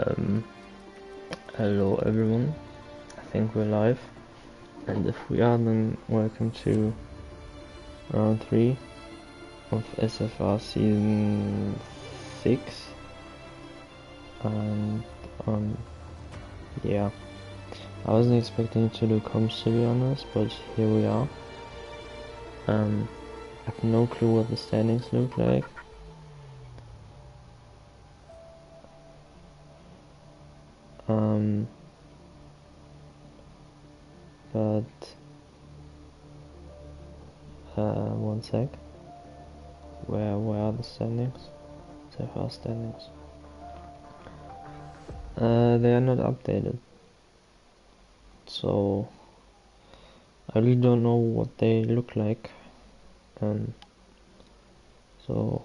Um, Hello everyone, I think we're live, and if we are, then welcome to round 3 of SFR season 6, and yeah, I wasn't expecting to do comms, to be honest, but here we are. I have no clue what the standings look like. But one sec. Where are the standings? SFR standings. They are not updated, so I really don't know what they look like. So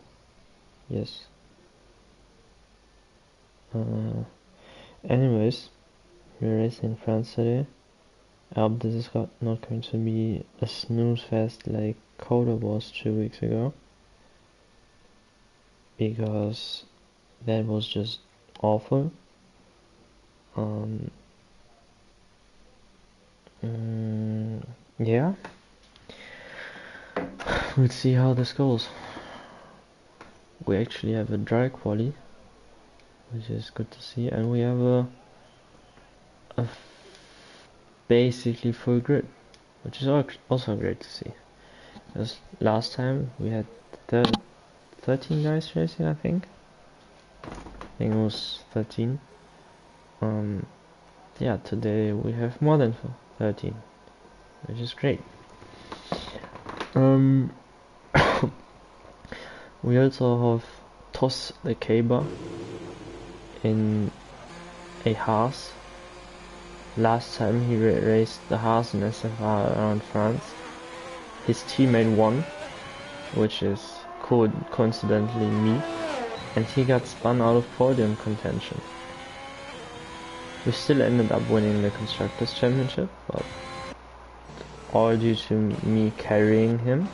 yes. Anyways, we're racing in France today. I hope this is not going to be a snooze fest like Coda was 2 weeks ago, because that was just awful. Yeah, we'll see how this goes. We actually have a dry quali, which is good to see, and we have a basically full grid, which is also great to see. Because last time we had 13 guys racing, I think it was 13. Yeah, today we have more than 13, which is great. We also have Toss the Caber in a Haas. Last time he raced the Haas in SFR around France, his teammate won, which is coincidentally me, and he got spun out of podium contention. We still ended up winning the Constructors' Championship, but all due to me carrying him.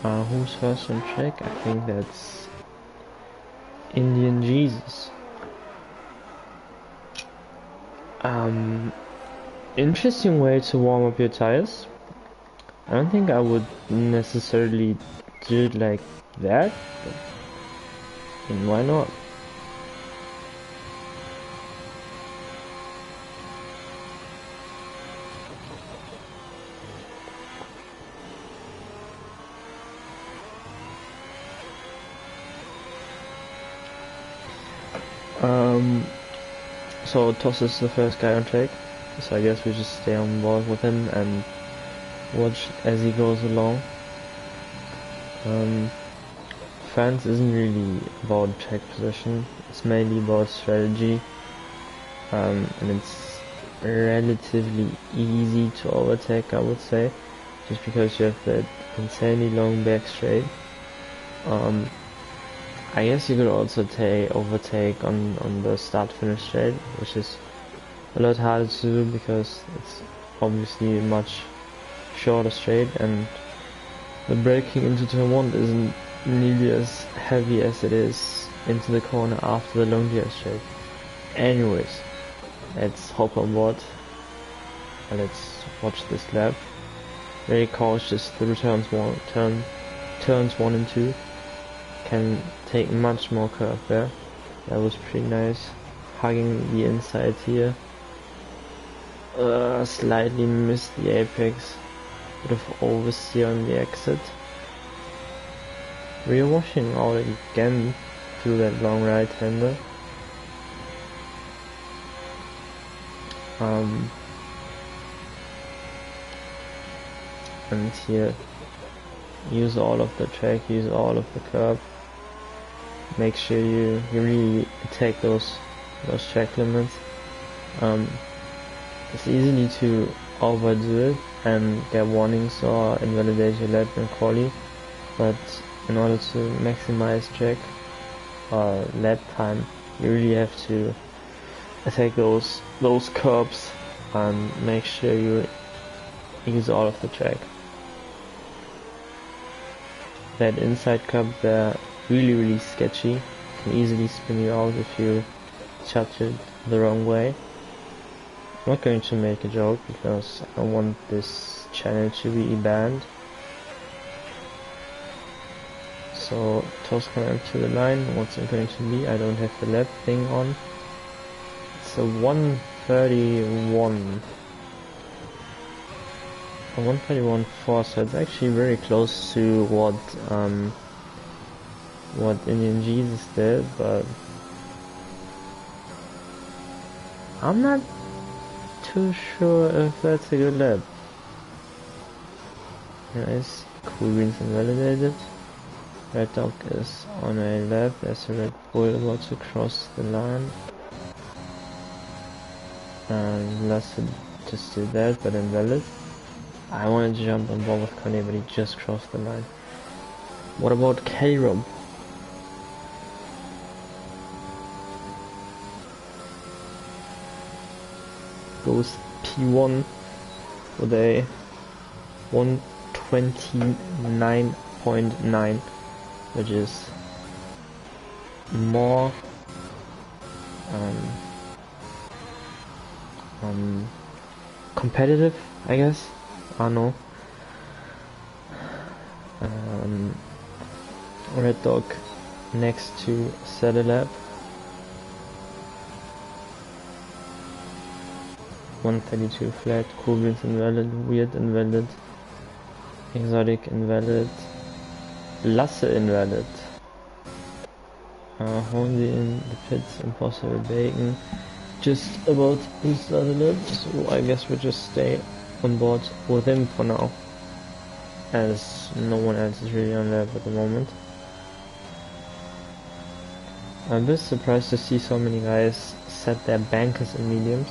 Who's first on track? I think that's Indian Jesus. Interesting way to warm up your tires. I don't think I would necessarily do it like that, but why not? So Toss is the first guy on track, so I guess we just stay on board with him and watch as he goes along. France isn't really about track position, it's mainly about strategy, and it's relatively easy to overtake, I would say, just because you have that insanely long back straight. I guess you could also overtake on the start-finish straight, which is a lot harder to do because it's obviously a much shorter straight, and the braking into turn 1 isn't nearly as heavy as it is into the corner after the long gear straight. Anyways, let's hop on board and let's watch this lap. Very cautious through turns 1 and 2. Can take much more curve there. That was pretty nice. Hugging the inside here. Slightly missed the apex. Bit of oversteer on the exit. Rear washing out again through that long right hander. And here, use all of the track, use all of the curb. Make sure you really take those track limits. It's easy to overdo it and get warnings or invalidate your lap in quali, but in order to maximize track or lap time, you really have to attack those curbs and make sure you use all of the track. That inside curb there, really sketchy, can easily spin you out if you judge it the wrong way. I'm not going to make a joke because I don't want this channel to be banned. So Toscan into the line, what's it going to be? I don't have the lap thing on. It's a 131. A 131.4, so it's actually very close to what Indian Jesus did, but I'm not too sure if that's a good lap. Nice, cool greens invalidated. Red Dog is on a lap, there's a Red Bull about to cross the line. And Lasted just did that, but invalid. I wanted to jump on board with Connie, but he just crossed the line. What about K-Rob? Goes P1 with a 129.9, which is more competitive, I guess. I know. Red Dog next to Saddle 132 flat, cool greens invalid, weird invalid, exotic invalid, Lasse invalid. Only in the pits, impossible bacon. Just about to start a lap, so I guess we'll just stay on board with him for now, as no one else is really on lap at the moment. I'm a bit surprised to see so many guys set their bankers in mediums.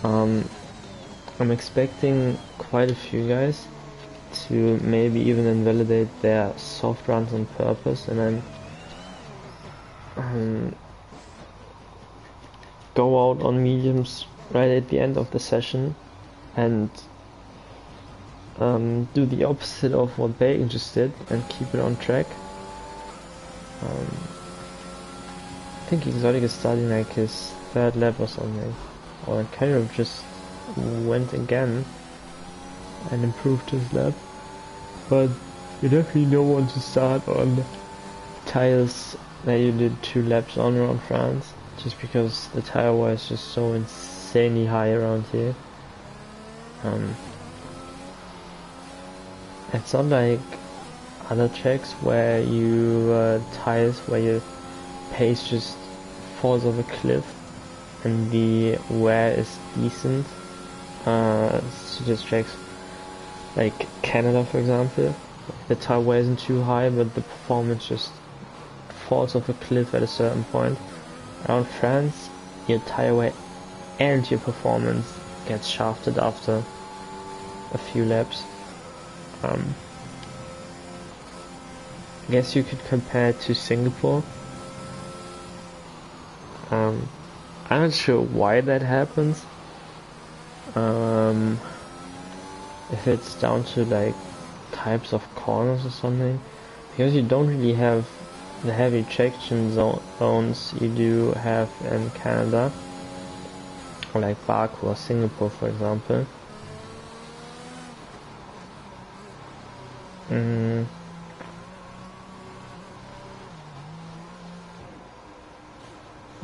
I'm expecting quite a few guys to maybe even invalidate their soft runs on purpose and then go out on mediums right at the end of the session and do the opposite of what Bacon just did and keep it on track. I think Exotic is starting like his third lap or something, or kind of just went again and improved his lap, but you definitely don't want to start on tires that you did 2 laps on around France, just because the tire wear is just so insanely high around here. It's not like other tracks where you tires where your pace just falls off a cliff and the wear is decent. So just tracks like Canada, for example, the tire wear isn't too high, but the performance just falls off a cliff at a certain point. Around France, your tire wear and your performance gets shafted after a few laps. I guess you could compare it to Singapore. I'm not sure why that happens. If it's down to like types of corners or something, because you don't really have the heavy traction zones you do have in Canada, or like Baku or Singapore, for example.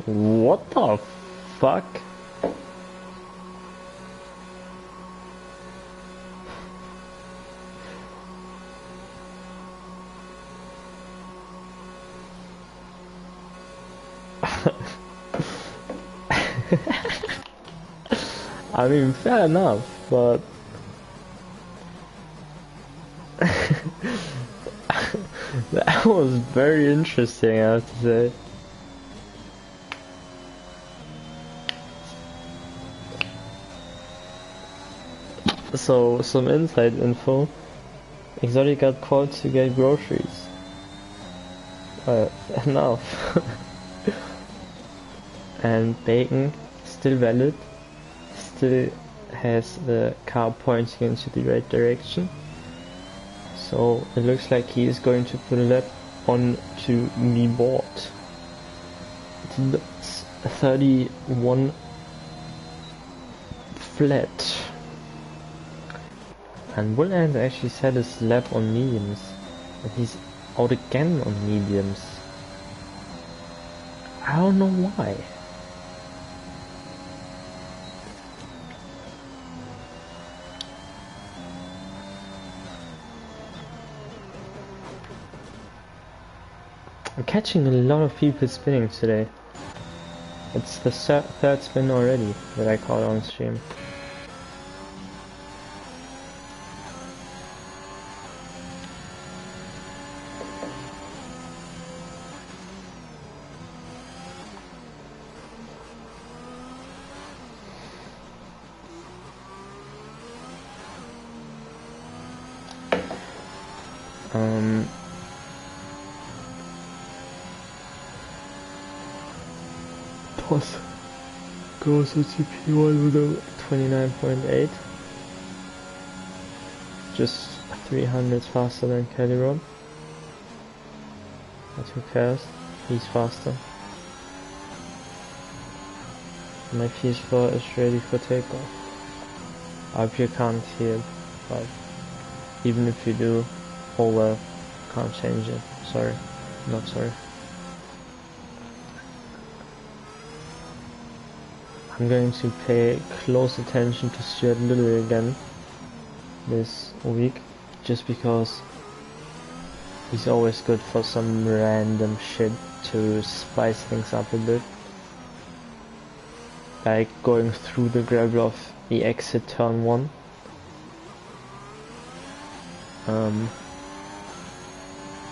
What the fuck? I mean, fair enough, but that was very interesting, I have to say. So, some inside info. Exotic got called to get groceries. Enough. And Bacon, still valid, still has the car pointing into the right direction. So it looks like he is going to put a lap on to the board. It looks It's 31 flat. And Willand actually set his lap on mediums. And he's out again on mediums. I don't know why. I'm catching a lot of people spinning today. It's the third spin already that I caught on stream. Toss goes to GP1 with a 29.8, just 300 faster than Kelly Rob. But who cares? He's faster. My PS4 is ready for takeoff. I hope you can't hear it, but even if you do, oh well, can't change it. Sorry, not sorry. I'm going to pay close attention to Stuart Little again this week, just because he's always good for some random shit to spice things up a bit. Like going through the gravel of the exit turn 1.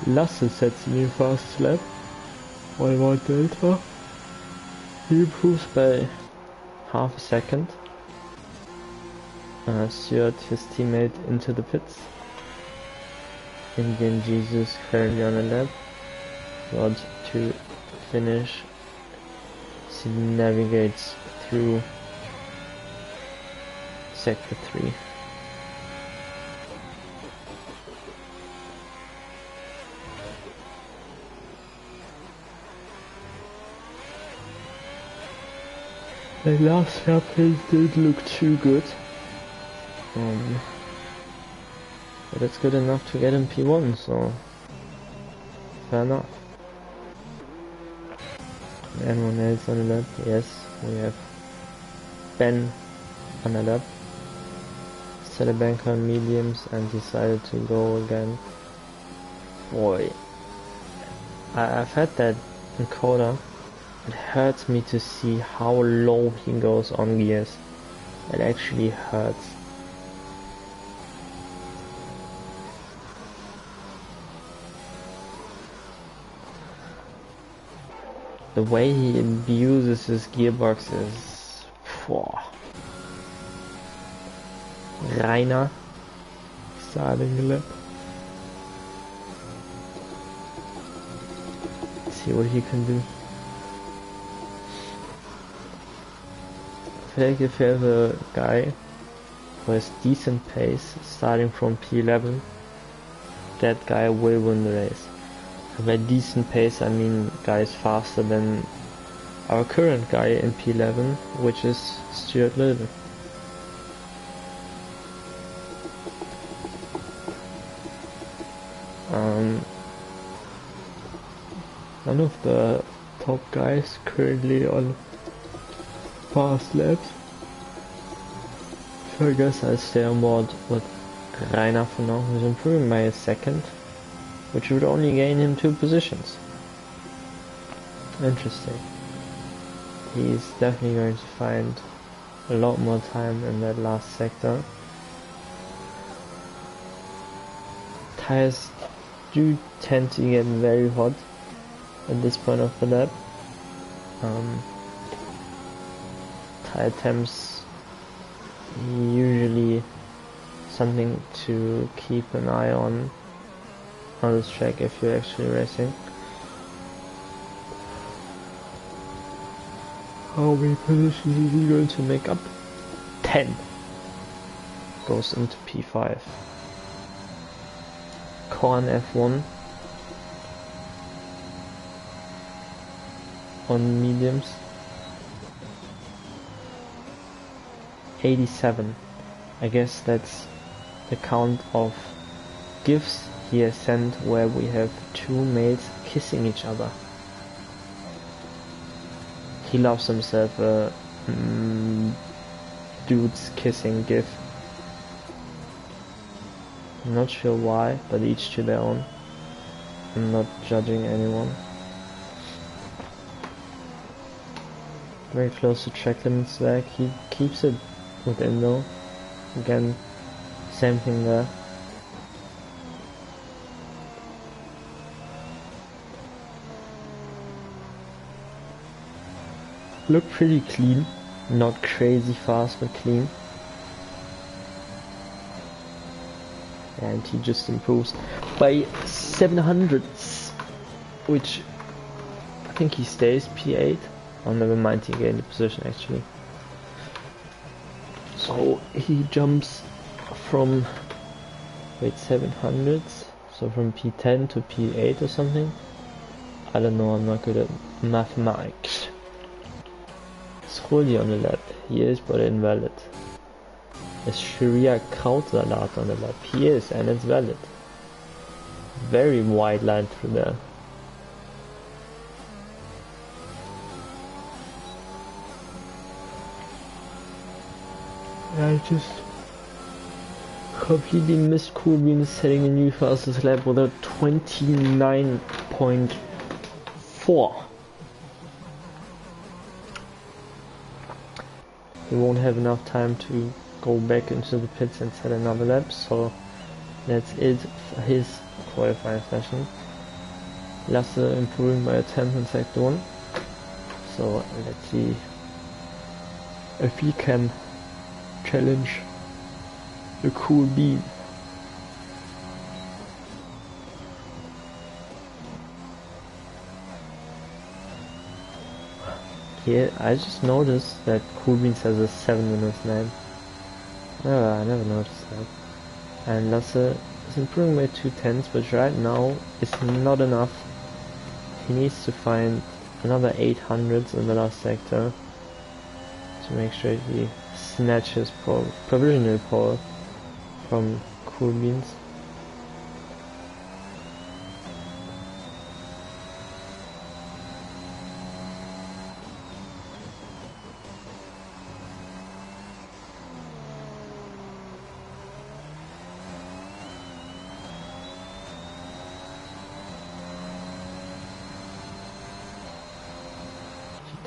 Lasse sets a new fast lap. 1 delta. He improves by half a second. Stuart, his teammate, into the pits. Indian Jesus currently on a lap. Rod to finish. He navigates through sector 3. The last hairpin didn't look too good, but it's good enough to get in P1, so fair enough. Anyone else on the lap? Yes, we have Ben on the lap. Set a bank on mediums and decided to go again. Boy, I've had that in Coda. It hurts me to see how low he goes on gears. It actually hurts. The way he abuses his gearbox is... Rainer starting the lap. See what he can do. I feel like if you have a guy who has decent pace starting from P11, that guy will win the race. And by decent pace I mean guys faster than our current guy in P11, which is Stuart Little. None of the top guys currently on fast laps, so I guess I'll stay on board with Rainer for now, who's improving by a second, which would only gain him 2 positions. Interesting. He's definitely going to find a lot more time in that last sector. Tires do tend to get very hot at this point of the lap. Tire temps usually something to keep an eye on this track if you're actually racing. How many positions is he going to make up? 10. Goes into P5. Korn F1 on mediums. 87. I guess that's the count of gifs he has sent where we have two males kissing each other. He loves himself a dudes kissing gif. I'm not sure why, but each to their own. I'm not judging anyone. Very close to track limits there. He keeps it within though. Again, same thing there. Look pretty clean, not crazy fast but clean. And he just improves by 700s, which I think he stays P8. Oh, never mind, he gained the position actually. So he jumps from 700s, so from P10 to P8 or something. I don't know, I'm not good at mathematics. Is Roli on the lap? He is, but invalid. Is Sharia Krautsalat on the lap? He is, and it's valid. Very wide line through there. I just completely missed Coolbean setting a new fastest lap with a 29.4. He won't have enough time to go back into the pits and set another lap, so that's it for his qualifying session. Lasse improving by a 10th in Sector 1, so let's see if he can challenge the Cool Bean. Yeah, I just noticed that Cool Beans has a 7 minutes name. I never noticed that. And Lasse is improving by 2/10, but right now it's not enough. He needs to find another 800s in the last sector to make sure he snatches provisional pole from Cool Beans.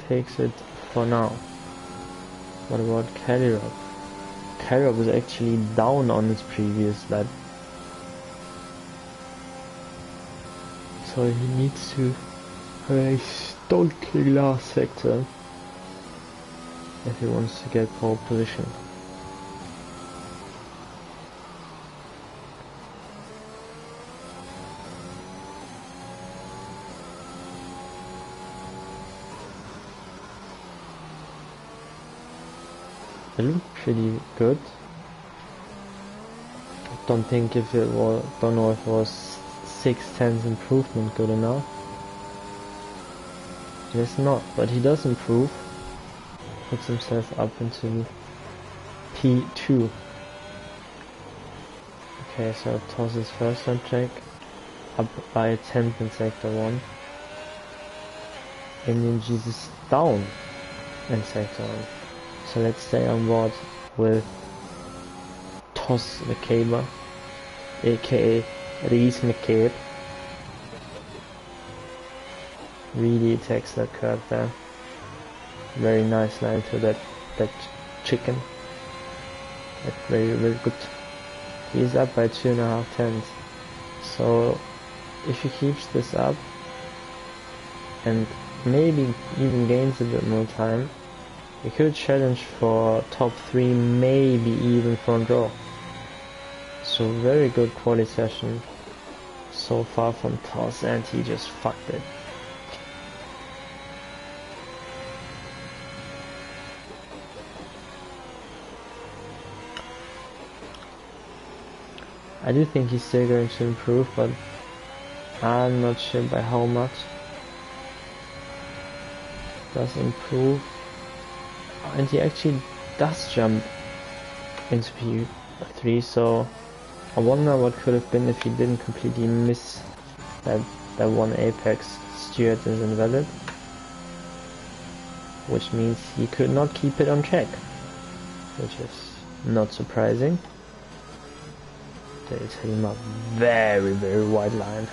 Takes it for now. What about Kalirov? Kalirov is actually down on his previous lap, so he needs to have a stalking last sector if he wants to get pole position. It looked pretty good. Don't know if it was 6/10 improvement good enough. It's not, but he does improve. Puts himself up into P2. Okay, so toss his first on track, up by a 10th in Sector 1. Indian Jesus down in Sector 1. So let's stay on board with Toss McCabe, aka Reese McCabe. Really attacks that curve there. Very nice line to that chicken. That's very good. He's up by 2.5 tenths. So if he keeps this up and maybe even gains a bit more time, he could challenge for top 3, maybe even front row. So very good quality session so far from Toss, and he just fucked it. I do think he's still going to improve, but I'm not sure by how much. Does improve, and he actually does jump into P3, so I wonder what could have been if he didn't completely miss that one apex. Stewart is invalid, which means he could not keep it on check, which is not surprising. They're hitting a very, very wide line.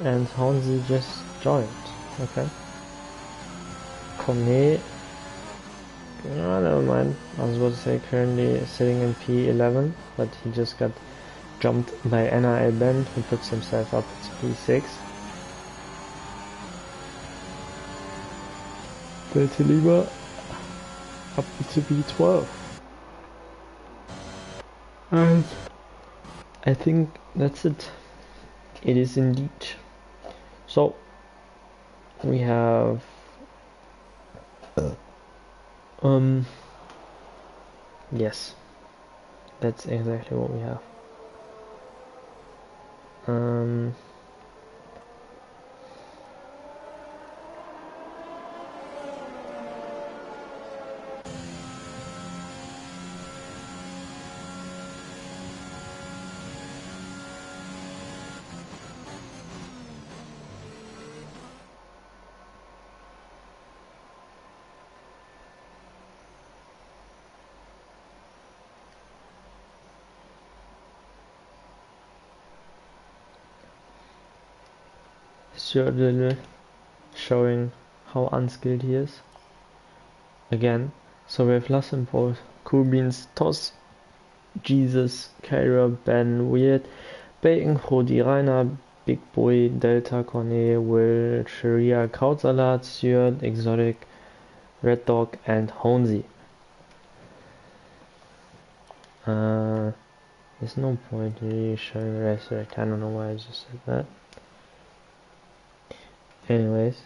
And Hornsey just joined. Okay. Cornet. Oh, never mind. I was about to say currently sitting in P11, but he just got jumped by NRL Ben, who puts himself up to P6. Belteliba up to P12. And I think that's it. It is indeed. So we have yes, that's exactly what we have. Stewart showing how unskilled he is. Again, so we have Lassenpole, Cool Beans, Toss, Jesus, Kyra, Ben, Weird, Bacon, Rodi, Rainer, Big Boy, Delta, Cornet, Will, Sharia, Krautsalat, Stewart, Exotic, Red Dog, and Hornsey. There's no point really showing the rest of it. I don't know why I just said that. Anyways.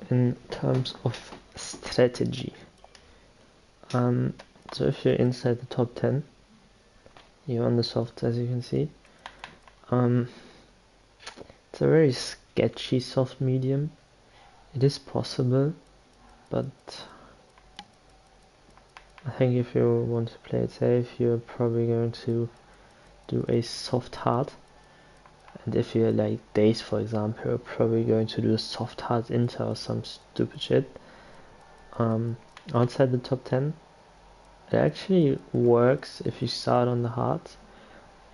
In terms of strategy, so if you're inside the top 10, you're on the soft, as you can see. It's a very sketchy soft medium. It is possible, but I think if you want to play it safe, you're probably going to do a soft hard. And if you're like Days, for example, you're probably going to do a soft hard inter or some stupid shit. Outside the top 10, it actually works if you start on the hard,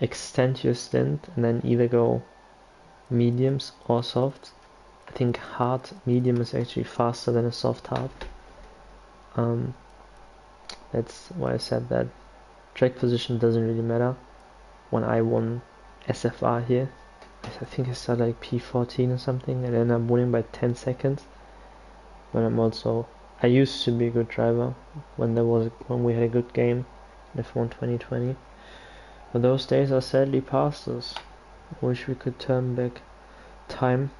extend your stint, and then either go mediums or soft. I think hard medium is actually faster than a soft hard. That's why I said that track position doesn't really matter. When I won SFR here, I think I started like P14 or something, and ended up winning by 10 seconds. But I used to be a good driver when we had a good game in F1 2020. But those days are sadly past us. I wish we could turn back time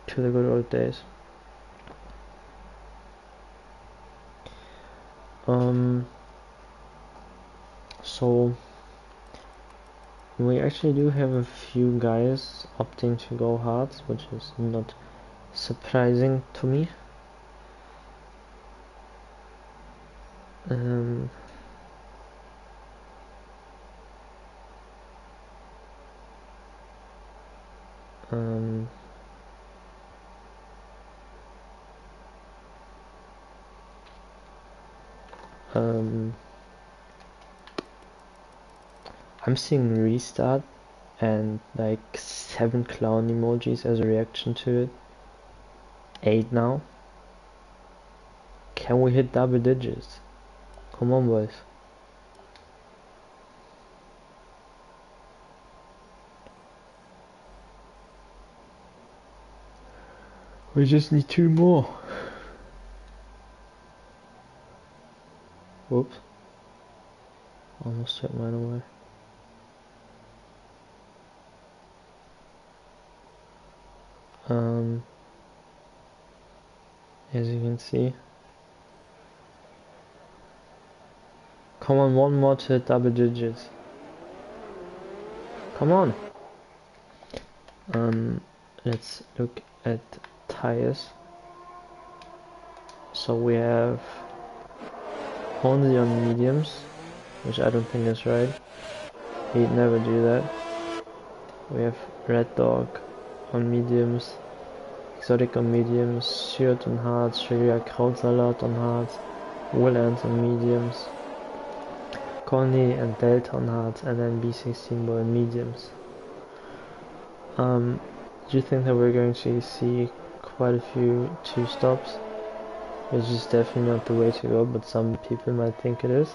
to the good old days. So we actually do have a few guys opting to go hard, which is not surprising to me. I'm seeing restart and like 7 clown emojis as a reaction to it. 8 now. Can we hit double digits? Come on, boys. We just need 2 more. Whoops. Almost took mine away. As you can see. Come on, one more to hit double digits. Come on. Let's look at tires. So we have Honda on mediums, which I don't think is right. He'd never do that. We have Red Dog on mediums, Exotic on mediums, Shirt on hards, Sugar Krautsalat on hards, Willands on mediums, Coney and Delta on hards, and then B16 boy on mediums. Do you think that we're going to see quite a few 2-stops? Which is definitely not the way to go, but some people might think it is.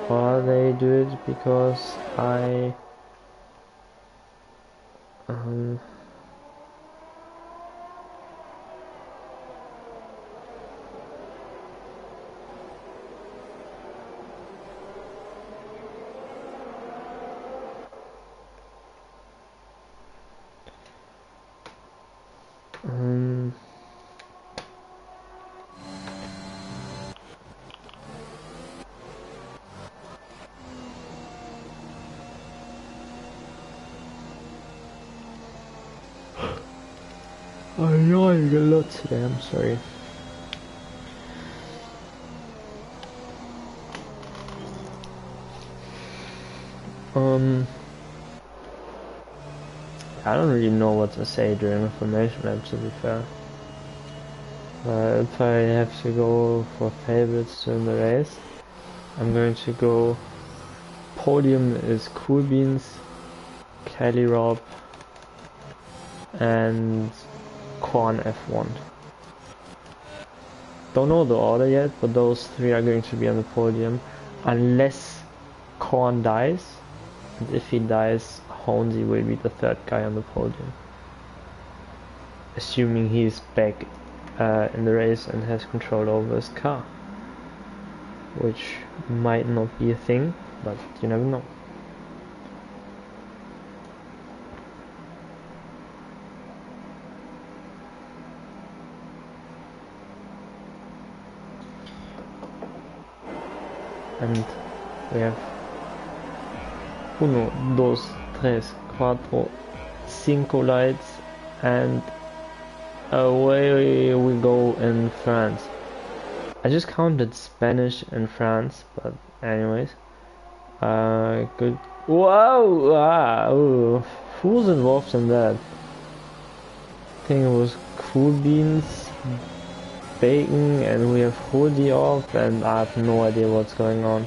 Or they do it because I I'm yawning a lot today, I'm sorry. I don't really know what to say during a formation lap, to be fair. If I have to go for favorites in the race, I'm going to go podium is Cool Beans, Kelly Rob, and Korn F1. Don't know the order yet, but those three are going to be on the podium, unless Korn dies, and if he dies, Honzi will be the third guy on the podium. Assuming he's back in the race and has control over his car. Which might not be a thing, but you never know. And we have 1, 2, 3, 4, 5 lights, and away we go in France. I just counted Spanish and France, but anyways. Good. Whoa! Wow! Who's involved in that? I think it was Cool Beans, Bacon, and we have Hoodie off, and I have no idea what's going on.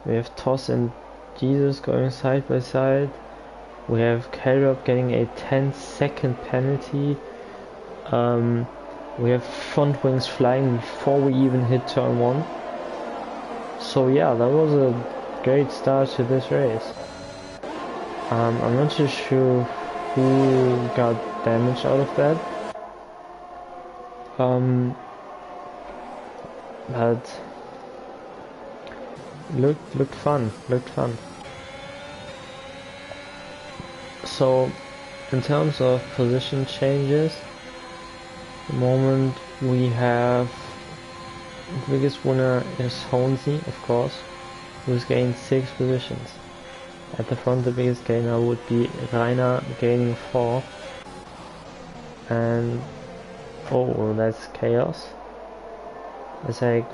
We have Toss and Jesus going side by side. We have K-Rob getting a 10-second penalty. We have front wings flying before we even hit turn 1. So yeah, that was a great start to this race. I'm not too sure who got damage out of that. But looked fun. So in terms of position changes, at the moment we have the biggest winner is Honzi, of course, who's gained 6 positions. At the front the biggest gainer would be Rainer, gaining 4. And oh, that's chaos. It's like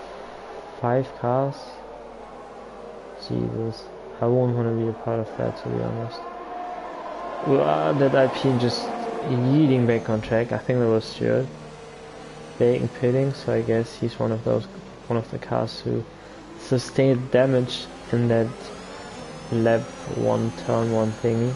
5 cars. Jesus, I won't want to be a part of that, to be honest. That IP just yeeting back on track. I think that was Stuart. Bacon pitting, so I guess he's one of the cars who sustained damage in that lap 1 turn 1 thingy.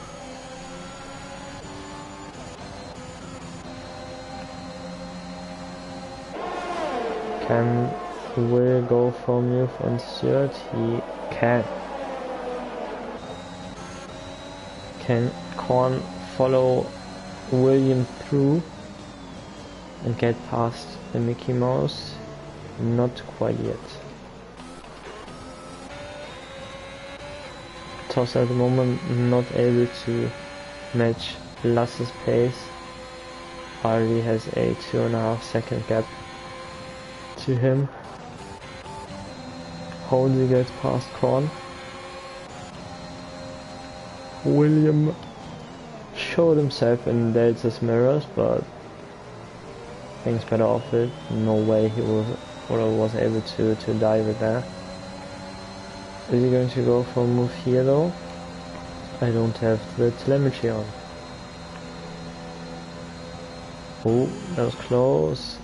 Will go for move on Stuart? He can. Can Korn follow William through and get past the Mickey Mouse? Not quite yet. Toss at the moment not able to match lost his pace. Already has a 2.5 second gap to him. Holsey gets past Korn. William showed himself in Delta's mirrors, but things better off it. No way he was able to dive it there. Is he going to go for a move here though? I don't have the telemetry on. Oh, that was close.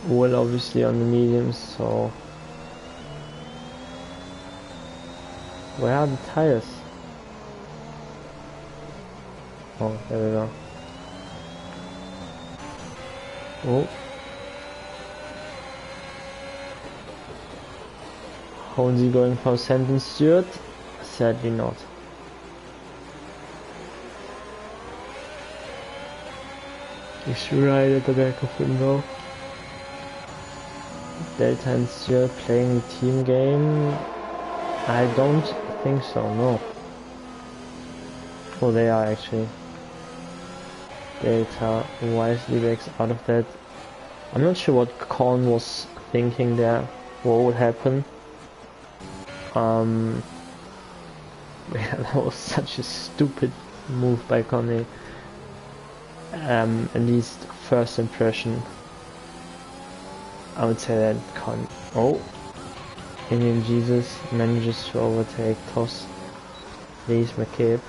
Will obviously on the mediums, so where are the tires? Oh, there we go. Oh. Holsey going for Sandon Stewart? Sadly not. He's right at the back of him though. Delta and Stewart playing the team game? I don't think so, no. Oh, they are actually. Delta wisely backs out of that. I'm not sure what Korn was thinking there, what would happen. Yeah, that was such a stupid move by Connie. At least first impression. I would say that Con. Oh, Indian Jesus manages to overtake Toss. Lees McCabe.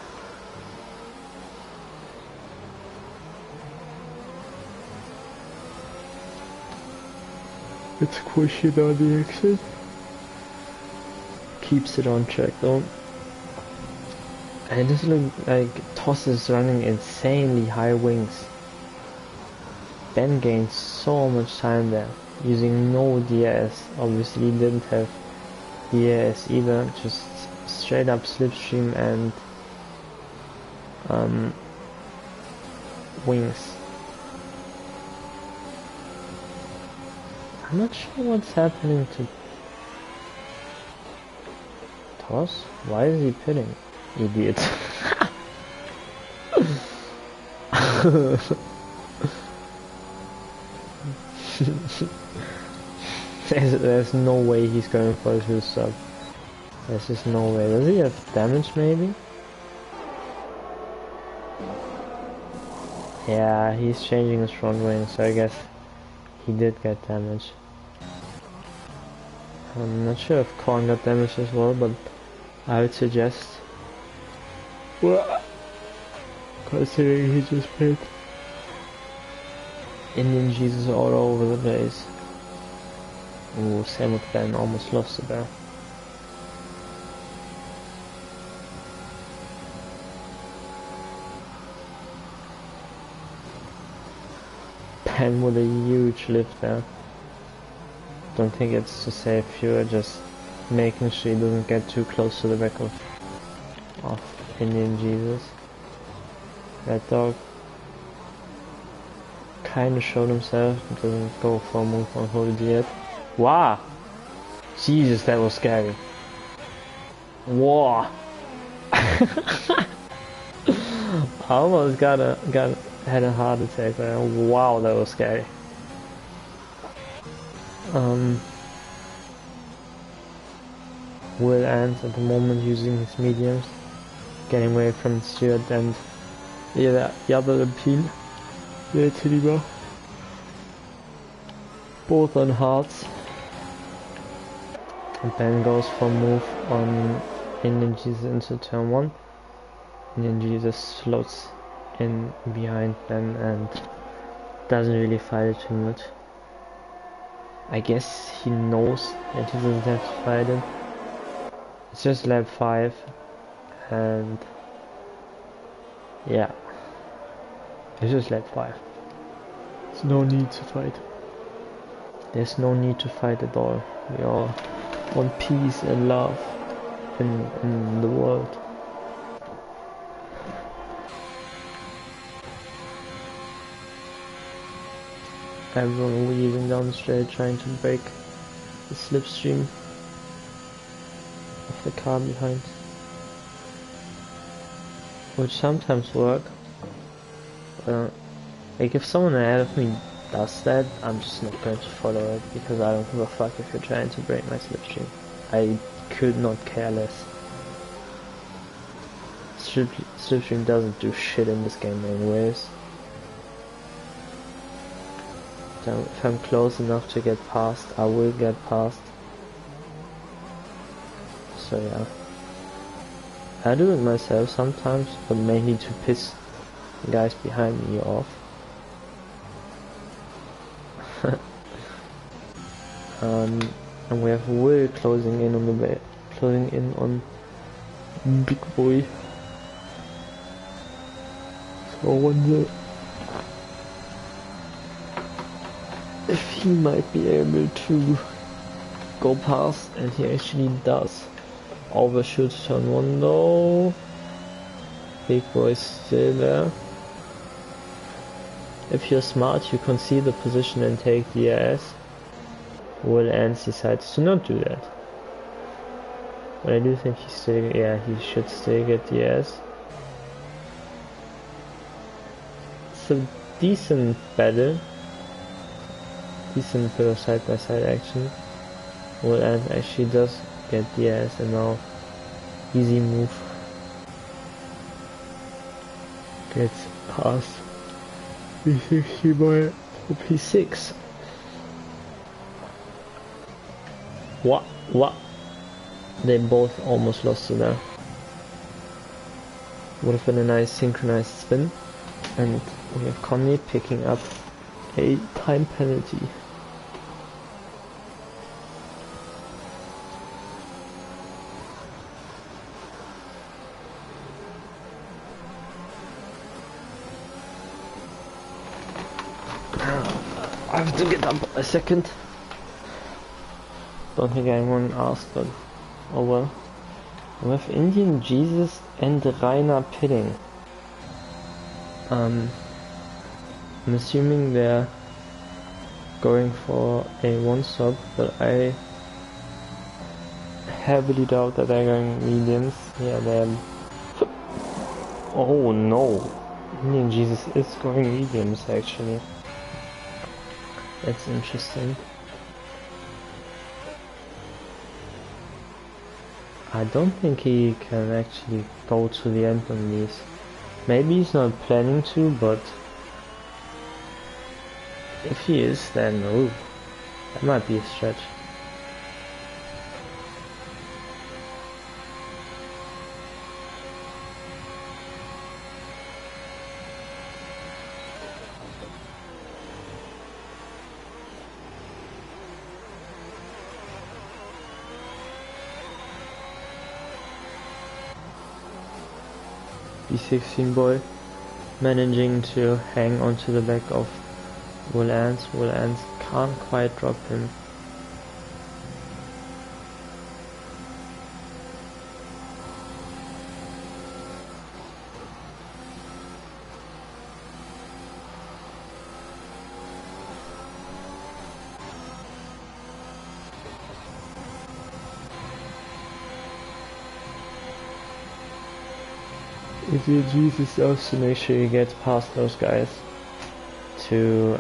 It's question on the exit. Keeps it on track though. And it doesn't look like Toss is running insanely high wings. Ben gained so much time there, using no DRS. Obviously didn't have DRS either, just straight up slipstream and wings. I'm not sure what's happening to Toss. Why is he pitting? Idiot. there's no way he's going for a full stop. There's just no way. Does he have damage maybe? Yeah, he's changing his front wing, so I guess he did get damage. I'm not sure if Korn got damage as well, but I would suggest, considering he just played Indian Jesus all over the place. Ooh, same with Ben, almost lost it there. Ben with a huge lift there. Don't think it's to save fuel, just making sure he doesn't get too close to the back of Indian Jesus. That dog kinda showed himself, doesn't go for a move on Holsey yet. Wow! Jesus, that was scary. Wow! I almost had a heart attack there. Wow, that was scary. Will ends at the moment using his mediums, getting away from Stewart and the other Alpine. Both on hards. And Ben goes for a move on Indian Jesus into turn 1. Indian Jesus floats in behind Ben and doesn't really fight it too much. I guess he knows that he doesn't have to fight it. It's just lap 5 and yeah, it's just lap 5. There's no need to fight. There's no need to fight at all. We all want peace and love in the world. Everyone weaving down the straight, trying to break the slipstream of the car behind. which sometimes work. Like if someone ahead of me does that, I'm just not going to follow it because I don't give a fuck if you're trying to break my slipstream. I could not care less. Slipstream doesn't do shit in this game anyways. So if I'm close enough to get past, I will get past. So yeah. I do it myself sometimes, but mainly to piss the guys behind me off. And we have Will closing in on the closing in on Big Boy. So I wonder if he might be able to go past, and he actually does. Overshoot turn 1 though. Big Boy is still there. If you're smart, you can see the position and take the DRS. Will Ants decides to not do that. But I do think he should still get DRS. It's a decent battle. Decent bit of side-by-side action. Will Ants actually does get DRS, and now easy move. Gets past P60 by P6. What? They both almost lost to there. Would have been a nice synchronized spin. And we have Conley picking up a time penalty. I have to get up a second. Don't think anyone asked, but oh well. We have Indian Jesus and Rainer pitting. I'm assuming they're going for a one-stop, but I heavily doubt that they're going mediums. Yeah, they're... Oh no! Indian Jesus is going mediums actually. That's interesting. I don't think he can actually go to the end on these. Maybe he's not planning to, but if he is, then ooh, that might be a stretch. B16 boy managing to hang onto the back of Will Ants. Will Ants can't quite drop him. If your Jesus has to make sure he gets past those guys to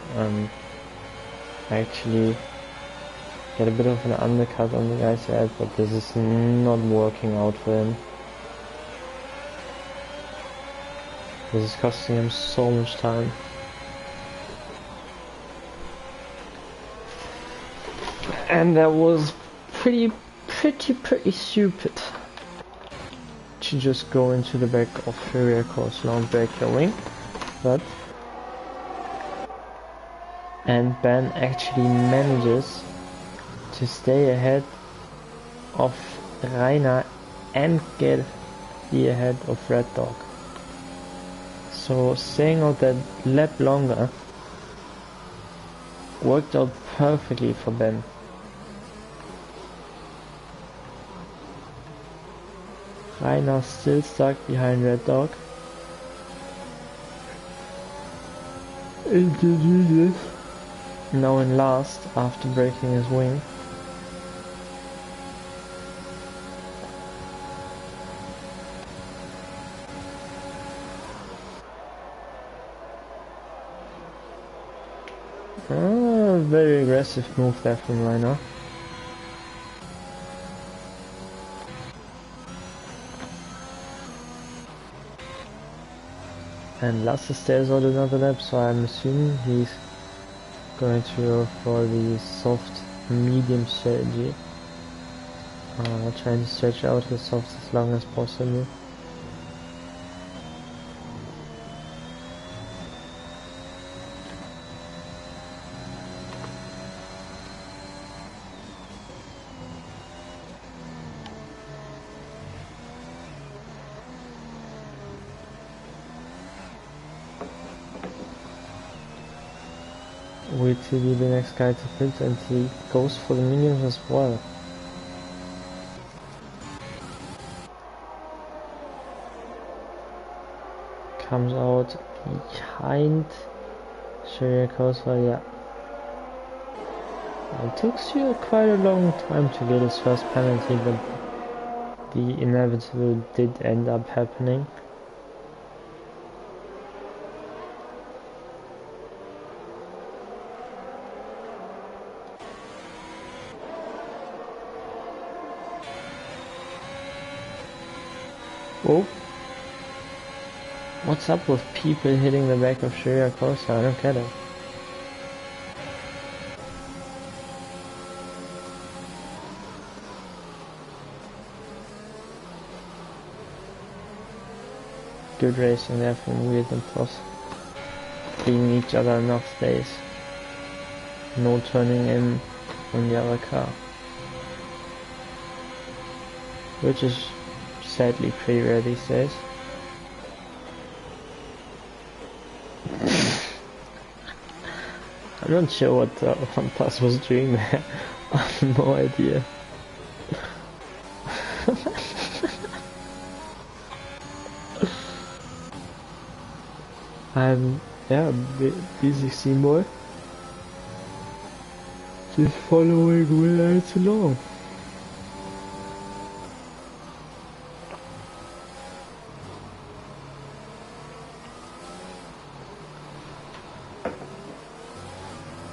actually get a bit of an undercut on the guy's head, but this is not working out for him. This is costing him so much time. And that was pretty stupid. To just go into the back of the rear course, long break your wing, but and Ben actually manages to stay ahead of Rainer and get the ahead of Red Dog. So staying out that lap longer worked out perfectly for Ben. Rainer still stuck behind Red Dog. Into Jesus. Now in last after breaking his wing. Very aggressive move there from Liner. And Lasse stays on another lap, so I'm assuming he's going to go for the soft medium strategy. Trying to stretch out his softs as long as possible. Wait till be the next guy to pit, and he goes for the minions as well. Comes out behind Shirikosa, yeah. It took still quite a long time to get his first penalty, but the inevitable did end up happening. Oh, what's up with people hitting the back of Shirikosa? I don't get it. Good racing there from Weird and Plus. Beating each other enough days. No turning in on the other car. Which is sadly pretty rare these days. I'm not sure what OnePlus was doing there. I have no idea. Yeah, B16 boy. Just following where it's along.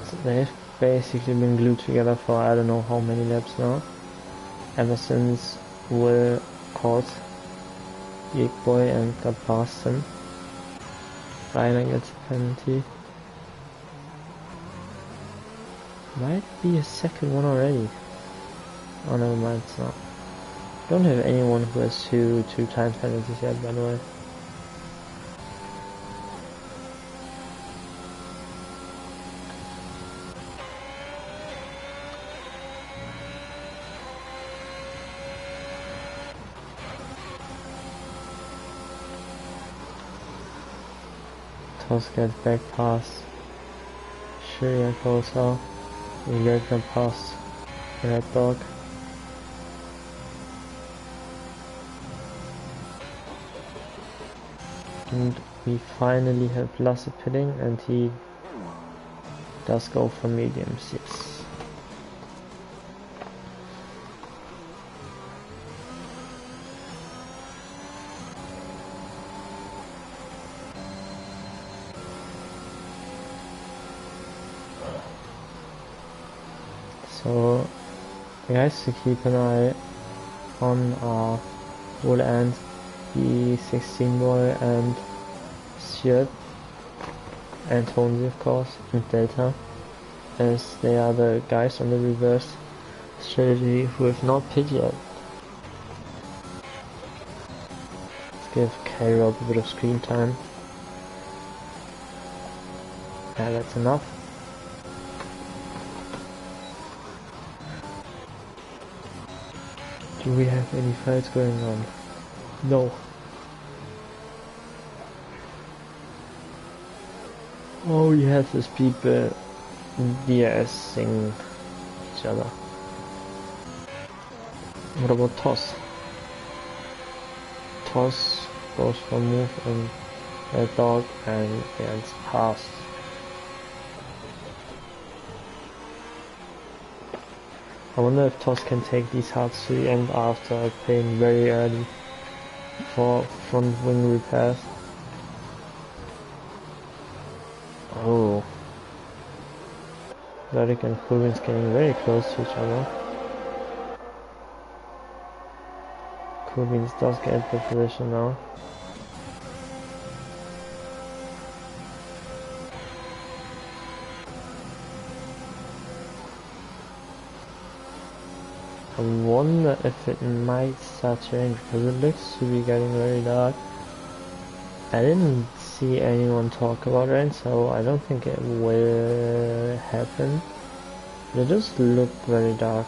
So they've basically been glued together for I don't know how many laps now. Ever since Will caught Big Boy and got past him. Rainer gets a penalty. Might be a second one already. Oh, never mind, it's not. Don't have anyone who has two time penalties yet, by the way. Toss gets back past Shirikosa. We get them past Red Dog. And we finally have Lasse pitting, and he does go for mediums, yes. So, the guys to keep an eye on are Will and the 16 boy and Stuart and Tony, of course, and Delta, as they are the guys on the reverse strategy who have not pit yet. Let's give K-Rob a bit of screen time. Yeah, that's enough. Do we have any fights going on? No. All we have is people DRSing each other. What about Toss? Toss goes for move and Red Dog and gets passed. I wonder if Toss can take these hearts to the end after paying very early for front wing repairs. Exotic and Coolbeans getting very close to each other. Coolbeans does get the position now. I wonder if it might start to rain because it looks to be getting very dark. I didn't see anyone talk about rain, so I don't think it will happen. But it does look very dark.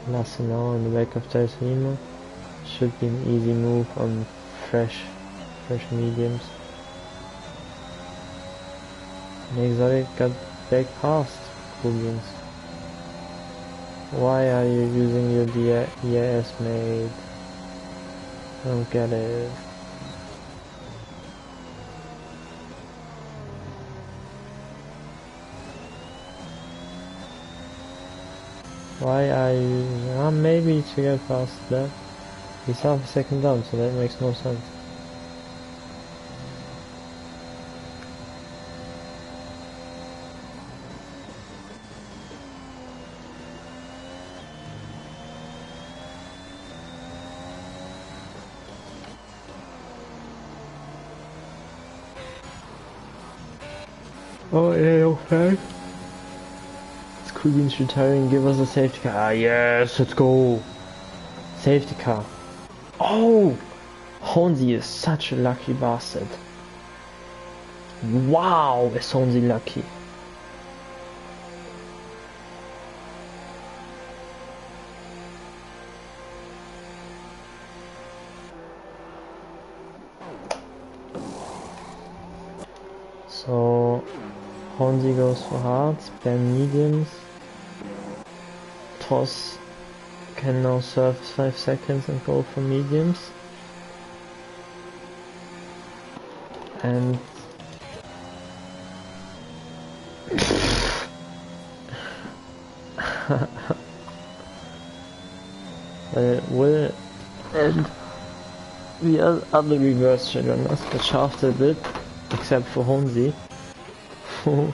Lasso now in the back of Deltimo. Should be an easy move on fresh mediums. And Exotic got back past Coolbeans. Why are you using your EAS mate? I don't get it. Why are you... maybe to get past that. He's half a second down, so that makes no sense. Oh, yeah, okay. It's Coolbeans retiring, give us a safety car. Ah, yes, let's go. Safety car. Oh! Honzi is such a lucky bastard. Wow, is Honzi lucky. So, Honzi goes for hards, Ben mediums. Toss can now serve 5 seconds and go for mediums. And it will end the other reverse shot runners, but shafted a bit, except for Honzi, who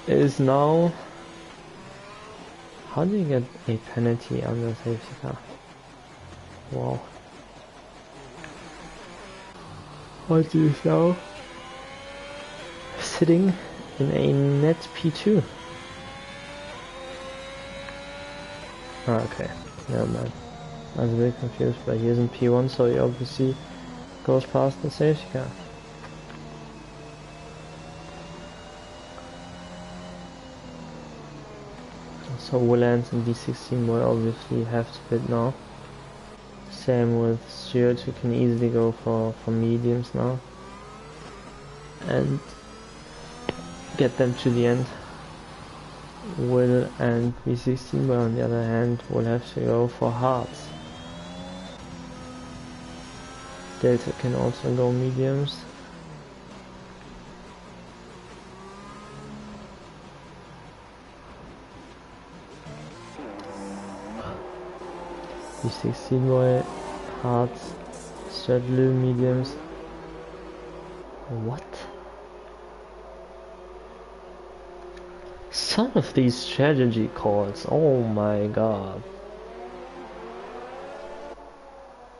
is now... How do you get a penalty on the safety car? Wow. Honzi is now sitting in a net P2. Okay, never mind. I was a bit confused, but he is in P1, so he obviously goes past the safety car. So Willans and D16 will obviously have to bid now. Same with Stuart, who can easily go for mediums now. And get them to the end. Will and B16, but on the other hand will have to go for hards. Delta can also go mediums. B16 boy, hards, straddle mediums. What? Some of these strategy calls, oh my god.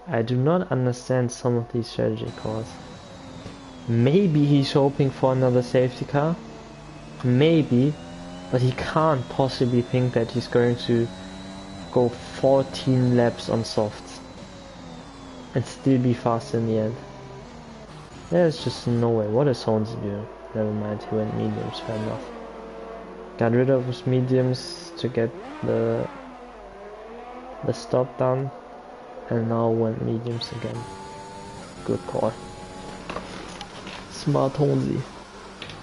I do not understand some of these strategy calls. Maybe he's hoping for another safety car. Maybe. But he can't possibly think that he's going to go 14 laps on softs and still be fast in the end. There's just no way. What is Honzi doing? Never mind, he went mediums, fair enough. Got rid of his mediums to get the stop done, and now went mediums again. Good call. Smart Honzi.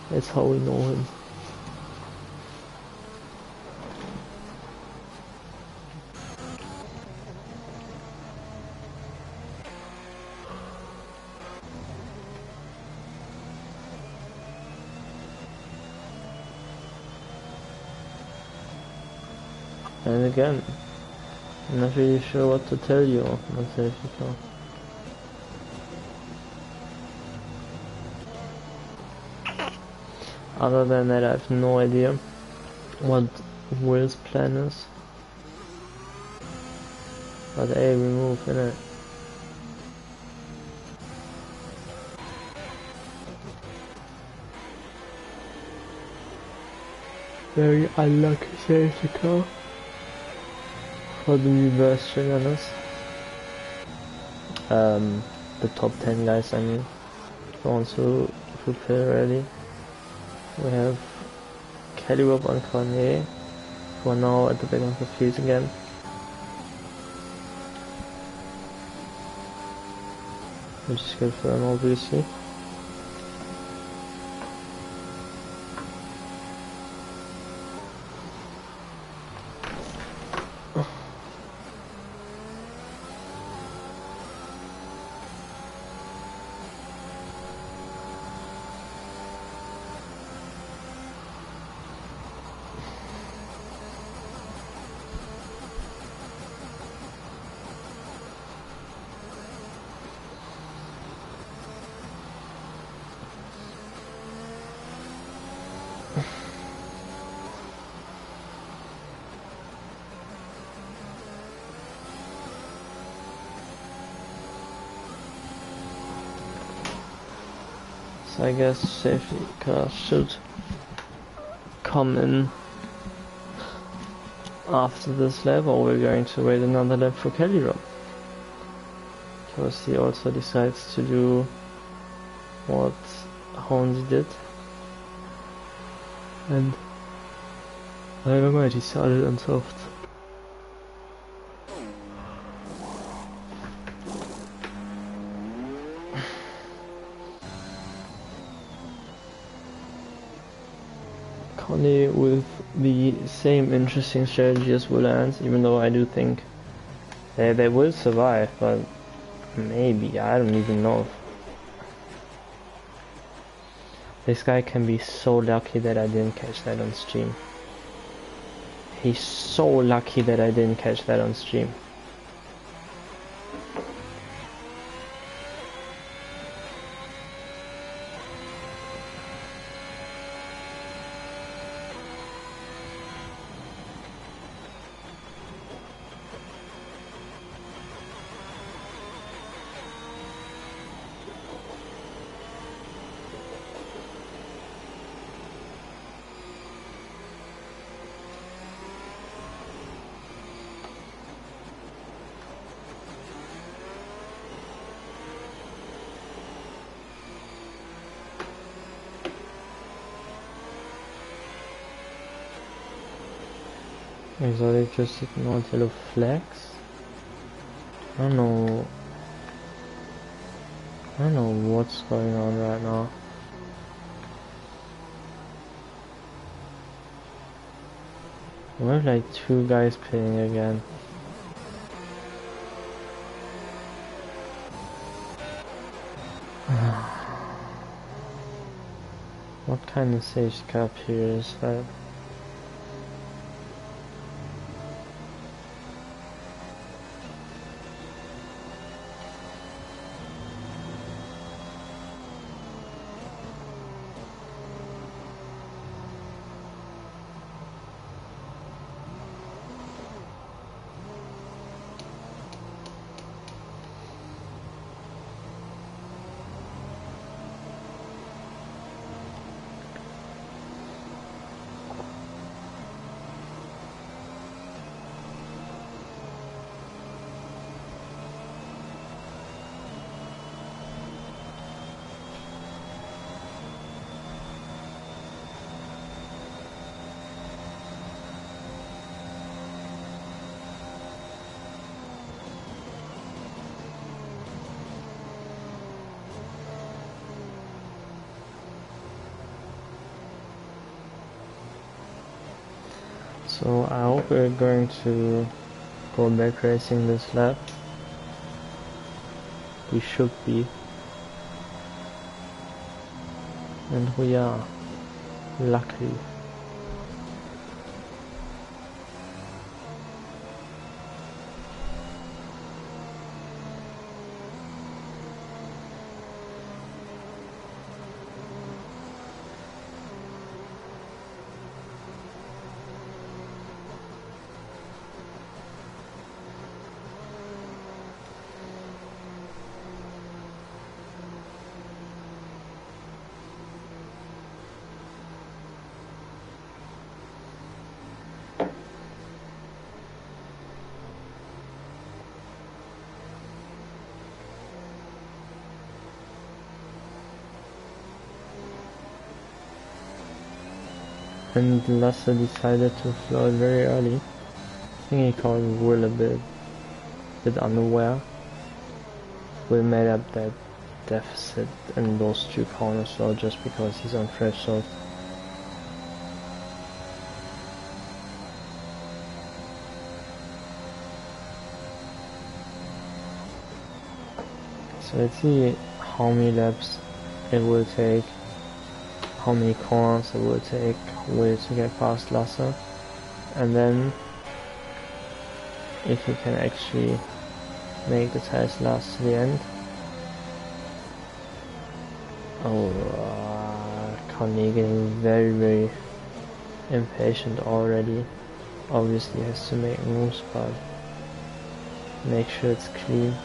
That's how we know him. And again, I'm not really sure what to tell you on safety car. Other than that, I have no idea what Will's plan is. But hey, we move, innit? Very unlucky safety car for the reverse stringers. The top 10 guys, I mean, the ones who play already. We have Caliwab and Cornet, who are now at the back of the field again. Which is good for them, obviously. So I guess safety car should come in after this lap, or we're going to wait another lap for Caliwab. Because he also decides to do what Hornsey did. And I don't know, he started on soft. Connie with the same interesting strategy as Willands, even though I do think they will survive, but maybe, I don't even know. This guy can be so lucky that I didn't catch that on stream. He's so lucky that I didn't catch that on stream. So they just ignored yellow flags? I don't know what's going on right now. We have like 2 guys playing again. What kind of safety car here is that? So I hope we're going to go back racing this lap. We should be. And we are. Luckily. and Lasse decided to float very early. I think he called Will a bit unaware. Will made up that deficit in those two corners though, just because he's on threshold. So let's see how many laps it will take, how many corners it will take Will to get past Lasse, and then if he can actually make the tires last to the end. Oh, Connie getting very impatient already. Obviously has to make moves, but make sure it's clean.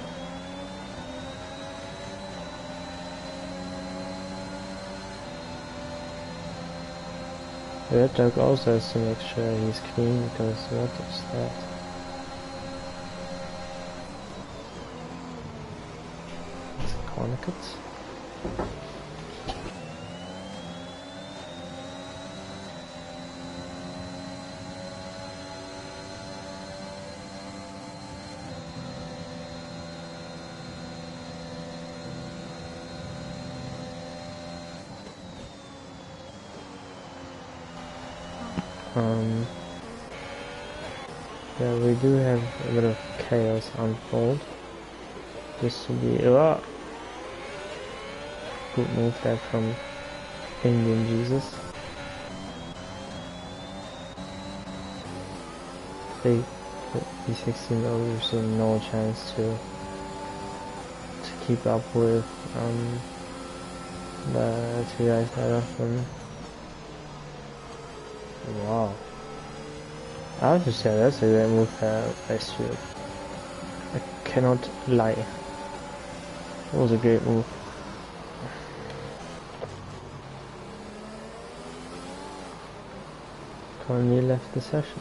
The red dog also has to make sure he's clean, because what is that? It's a corner cut. Yeah, we do have a bit of chaos unfold. This will be good move there from Indian Jesus. Big B16 obviously no chance to keep up with the two guys ahead of them. Wow. I have to say that's a great move by Stuart. I cannot lie. It was a great move. Connie left the session.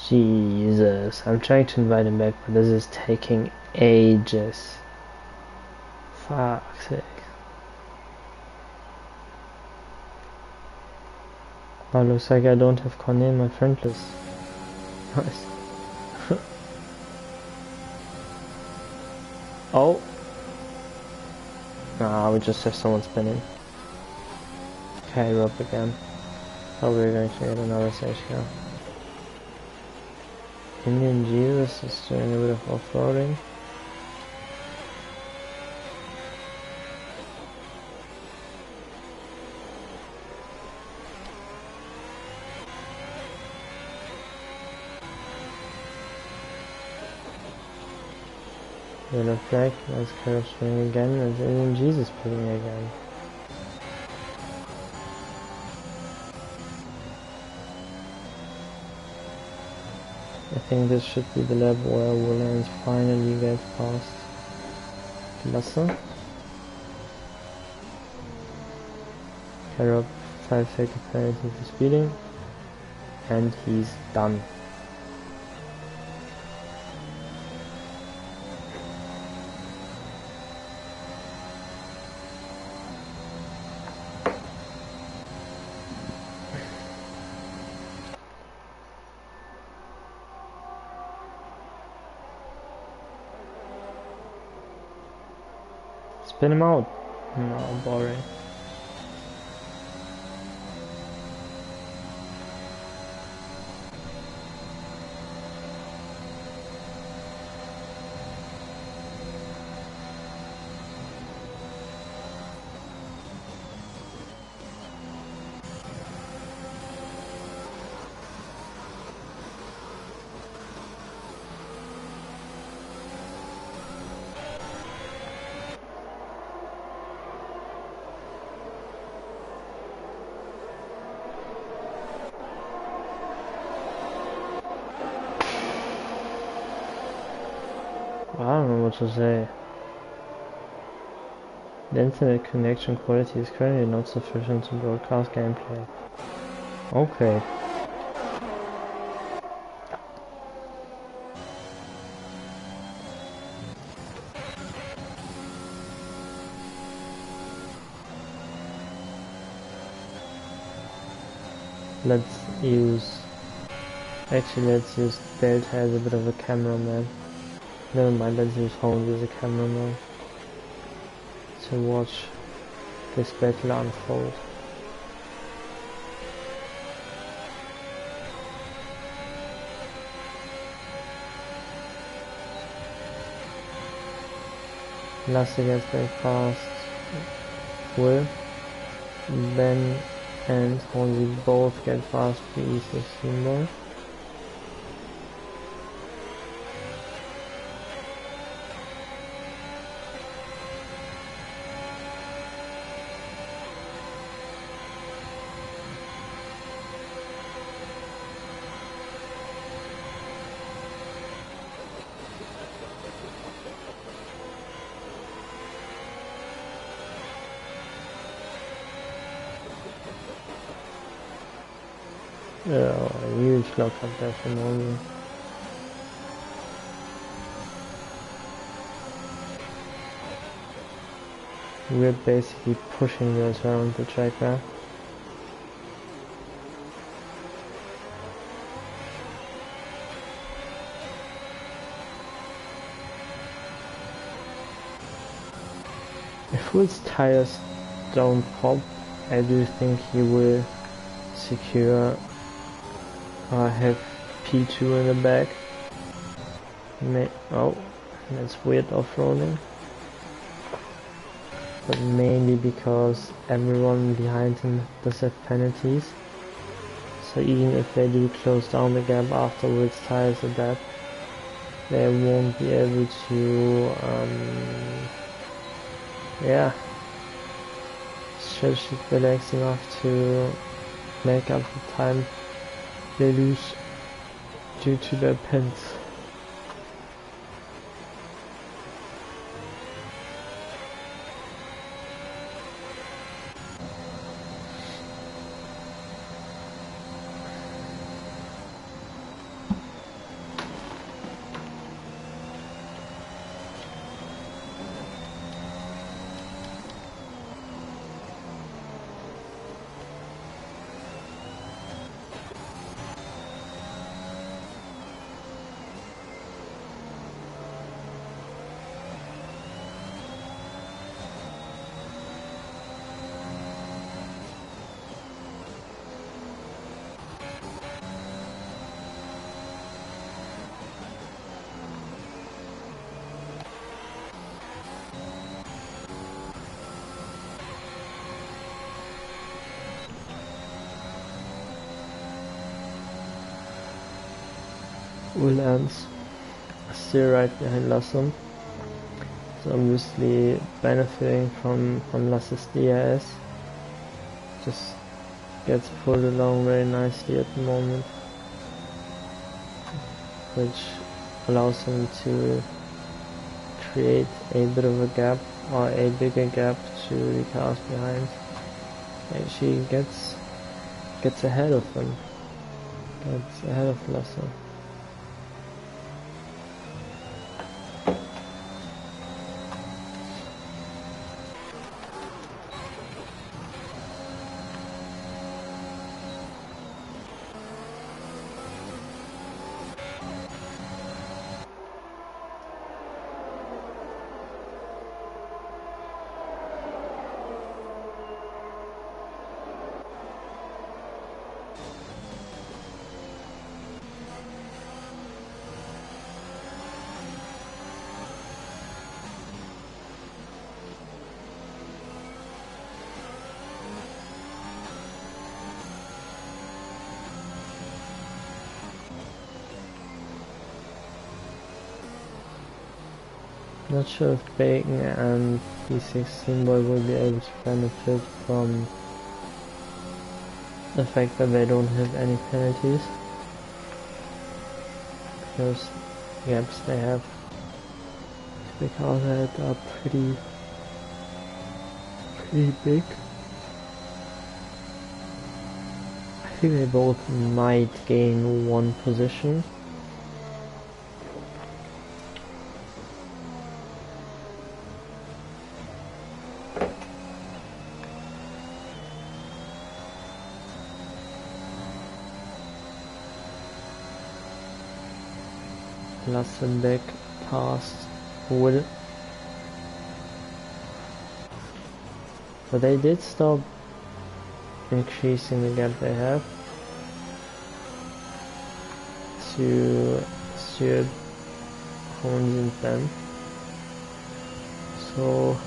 Jesus, I'm trying to invite him back, but this is taking ages. Fuck's sake. Oh, looks like I don't have Connie in my friend list. Nice. Oh. Nah, we just have someone spinning. Okay, up again. Oh, we're going to get another stage here. Indian Jesus is doing a bit of off-roading. Yellow flag, nice curve swing again, and Indian Jesus pulling again. I think this should be the lap where Williams finally gets past Lasse. Carry up 5-second penalty for speeding, and he's done. Spin him out. No, boring. I don't know what to say. The internet connection quality is currently not sufficient to broadcast gameplay. Okay, let's use Delta as a bit of a cameraman. Never mind, let's use Holmes as a cameraman to watch this battle unfold. Lasse gets very fast. Will, Ben and Honzi both get past the E16 boy. A huge lockup there from Honzi. We're basically pushing this around the track there. If Will's tires don't pop, I do think he will secure have P2 in the back. Oh, that's weird off-roading. But mainly because everyone behind him does have penalties. So even if they do close down the gap afterwards, tires are dead, they won't be able to stretch the legs enough to make up the time they lose due to their pens. Will ends still right behind Lasse, so obviously benefiting from Lasse's DRS. Just gets pulled along very nicely at the moment, which allows him to create a bit of a gap, or a bigger gap, to Ricard behind. And she gets ahead of him, gets ahead of Lasse. Not sure if Bacon and D16 boy will be able to benefit from the fact that they don't have any penalties. Those gaps they have because that are pretty big. I think they both might gain one position. Lasse back past Will. But they did stop increasing the gap they have to Stuart, Holmes and Ben. So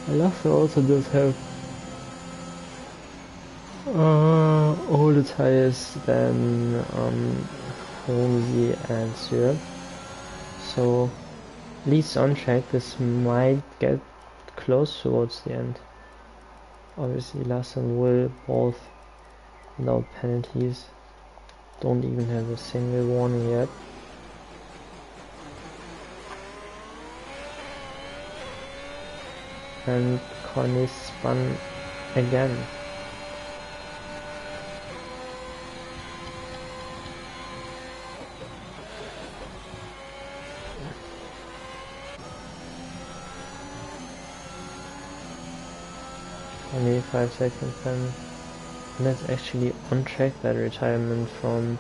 Lasse also does have older tires than Holmesy and Stuart. So at least on track this might get close towards the end. Obviously Lasse and Will both without penalties, don't even have a single warning yet. And Connie spun again. Only 5 seconds then. And that's actually on track, that retirement from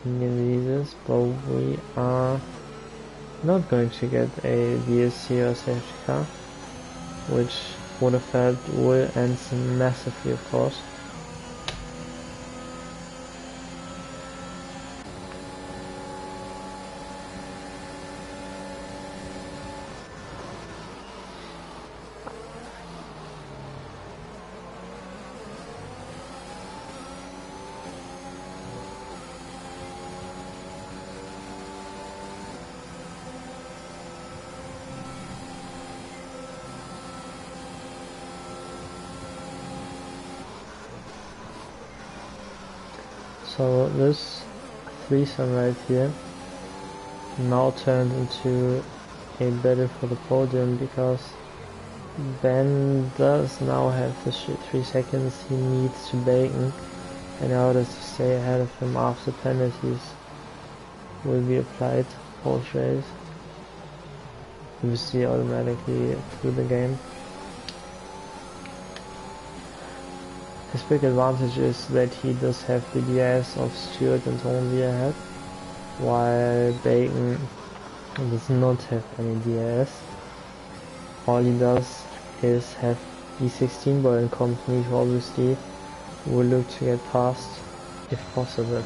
Indian visas, but we are not going to get a DSC or safety car, which would have helped Will and massively, of course. So this threesome right here now turned into a battle for the podium, because Ben does now have the 3 seconds he needs to Bacon in order to stay ahead of him after penalties will be applied post race. Obviously automatically through the game. His big advantage is that he does have the DRS of Stuart and Tony ahead, while Bacon does not have any DRS. All he does is have E16 ball in company, who obviously will look to get past if possible.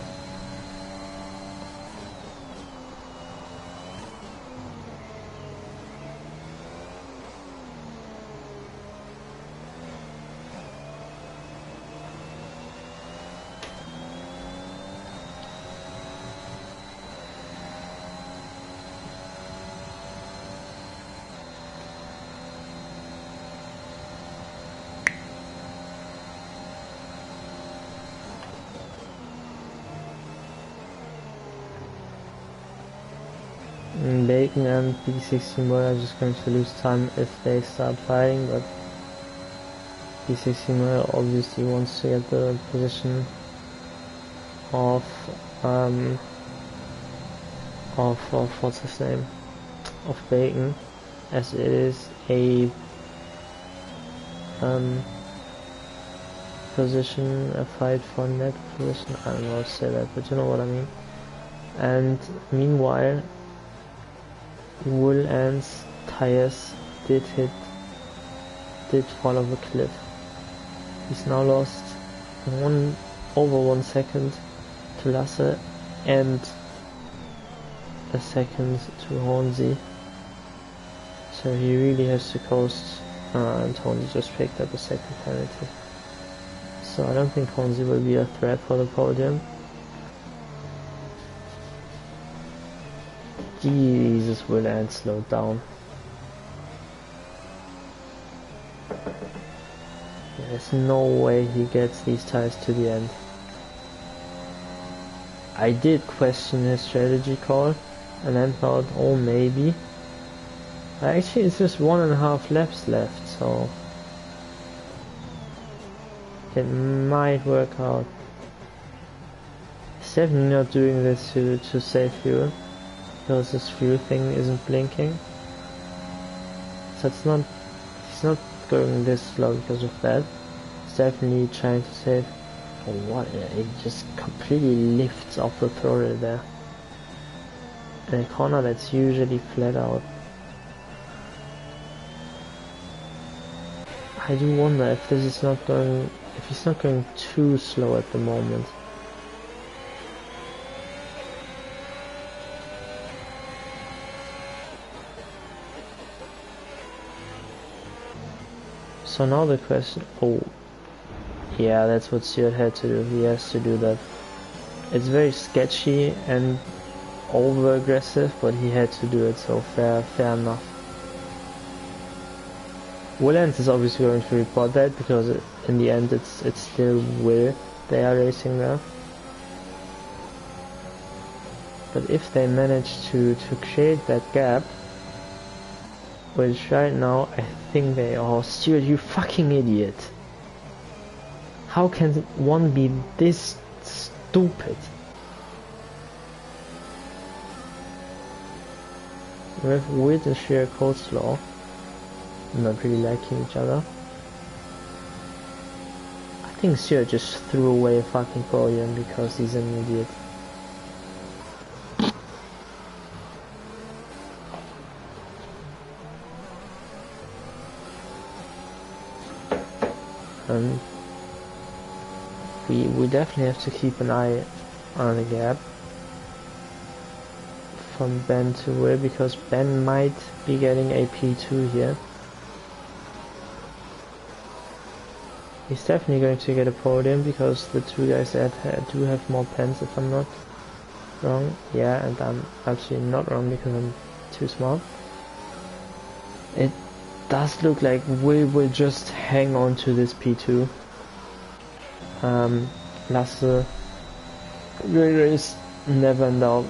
Bacon and B16 are just going to lose time if they start fighting, but B16 obviously wants to get the position of what's his name, of Bacon, as it is a position, a fight for net position. I don't know how to say that, but you know what I mean. And meanwhile, Will Ant's tires did fall off a cliff. He's now lost over 1 second to Lasse and a second to Hornsey. So he really has to coast, and Hornsey just picked up a second penalty. So I don't think Hornsey will be a threat for the podium. Jesus, Will Ant slowed down. There's no way he gets these tires to the end. I did question his strategy call and then thought, oh maybe. Actually it's just 1.5 laps left, so it might work out. He's definitely not doing this to save fuel, because this fuel thing isn't blinking. So he's not going this slow because of that. He's definitely trying to save Oh, what? It just completely lifts off the throttle there. In a corner that's usually flat out. I do wonder if this is not going, if he's not going too slow at the moment. So now the question, oh, yeah, that's what Stuart had to do. He has to do that. It's very sketchy and over aggressive, but he had to do it, so fair enough. Willens is obviously going to report that because in the end it's still Will they are racing there. But if they manage to create that gap, which right now I think they are. Stuart, you fucking idiot! How can one be this stupid? We have Witt and sheer coleslaw. Not really liking each other. I think Stuart just threw away a fucking podium because he's an idiot. And we definitely have to keep an eye on the gap from Ben to Will, because Ben might be getting a P2 here. He's definitely going to get a podium because the two guys that do have more pens, if I'm not wrong. Yeah, and I'm absolutely not wrong because I'm too smart. It does look like we will just hang on to this P2. Lasse race never in doubt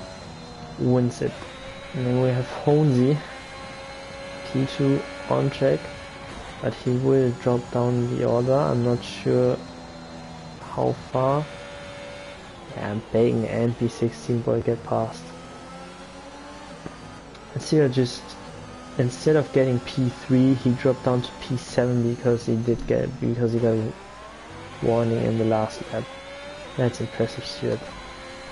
wins it. And then we have Honzi, P2 on track. But he will drop down the order. I'm not sure how far. Yeah, Bacon and B16 will get past. And here just, instead of getting P3, he dropped down to P7 because he got a warning in the last lap. That's impressive, Stuart.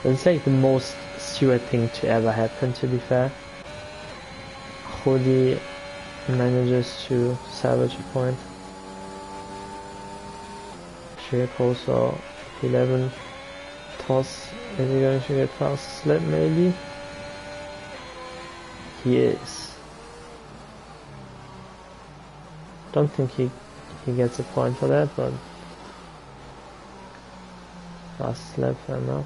It's like the most Stuart thing to ever happen, to be fair. Hoodie manages to salvage a point. Sheer also 11. Toss, is he going to get past the slip maybe? He is. Don't think he gets a point for that, but last slap fair enough.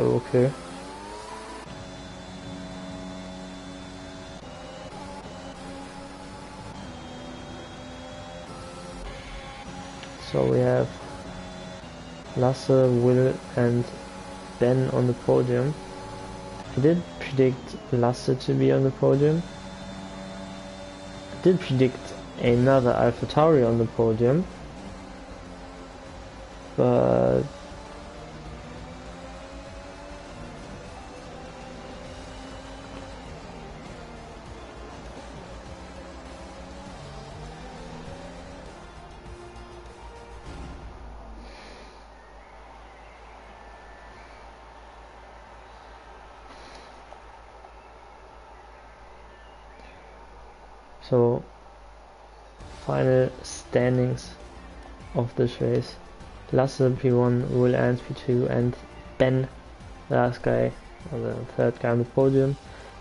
Okay. So we have Lasse, Will and Ben on the podium. I did predict Lasse to be on the podium. I did predict another AlphaTauri on the podium. But so, final standings of this race. Lasse P1, Will and P2, and Ben, the last guy, or the third guy on the podium.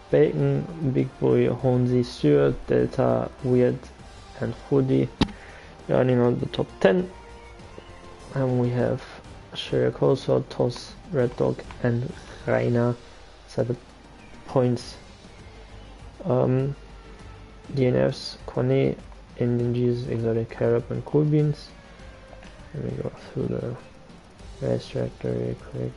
Bacon, Big Boy, Honzi, Stuart, Delta, Weird, and Hoodie running on the top 10. And we have Shreya Koso, Toss, Red Dog, and Rainer 7 points. DNFs, Cornet, Indian Jesus, Exotic Carrot, and Cool Beans. Let me go through the racetrack very quick.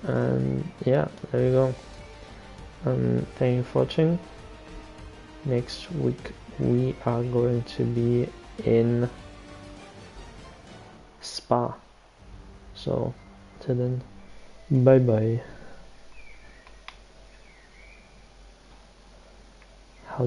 And yeah, there we go. Thank you for watching. Next week we are going to be in Spa. So till then, bye bye.